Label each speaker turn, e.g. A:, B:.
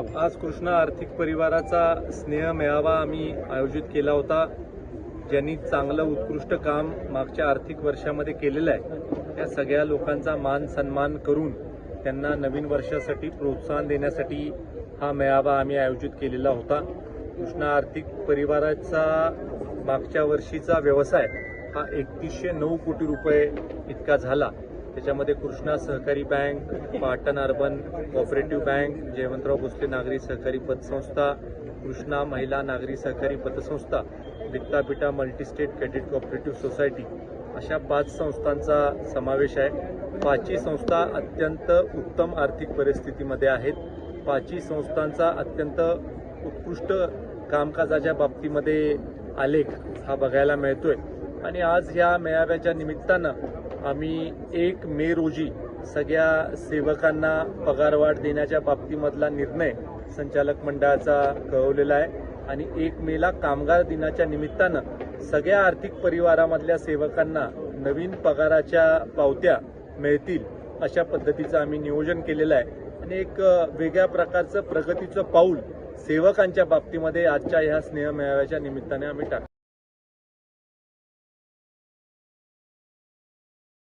A: सांगावं।
B: आज कृष्णा आर्थिक परिवाराचा स्नेह मेळावा आम्ही आयोजित केला होता। ज्यांनी चांगलं उत्कृष्ट काम मागच्या आर्थिक वर्षामध्ये केलेलं आहे त्या सगळ्या लोकांचा मान सन्मान करून त्यांना नवीन वर्षासाठी प्रोत्साहन देण्यासाठी हा मेळावा आम्ही आयोजित केलेला होता। कृष्णा आर्थिक परिवाराचा मागच्या वर्षीचा व्यवसाय हा 3109 कोटी रुपये इतका झाला। त्याच्यामध्ये कृष्णा सहकारी bank, Patan urban cooperative bank, Jaywantrao Bhosale नागरी सहकारी पतसंस्था, कृष्णा महिला नागरी सहकारी पतसंस्था, वित्तापिटा मल्टीस्टेट क्रेडिट कोऑपरेटिव्ह सोसायटी अशा 5 संस्थांचा समावेश आहे। 5ही संस्था अत्यंत उत्तम आर्थिक परिस्थितीमध्ये आहेत। 5ही संस्थांचा अत्यंत उत्कृष्ट कामकाजाच्या बाबतीमध्ये आलेख हा बघायला मिळतोय आणि आज ह्या मेळाव्याच्या निमित्तानं आम्ही 1 मे रोजी सगळ्या सेवकांना पगारवाढ देण्याच्या बाबतीमधला निर्णय संचालक मंडळाचा कळवलेला आहे आणि 1 मेला कामगार दिनाच्या निमित्तानं सगळ्या आर्थिक परिवारामधल्या सेवकांना नवीन पगाराच्या पावत्या मिळतील अशा पद्धतीचं आम्ही नियोजन केलेलं आहे आणि एक वेगळ्या प्रकारचं प्रगतीचं पाऊल सेवकांच्या बाबतीमध्ये आजच्या ह्या स्नेह मेळाव्याच्या निमित्ताने आम्ही टाकतो।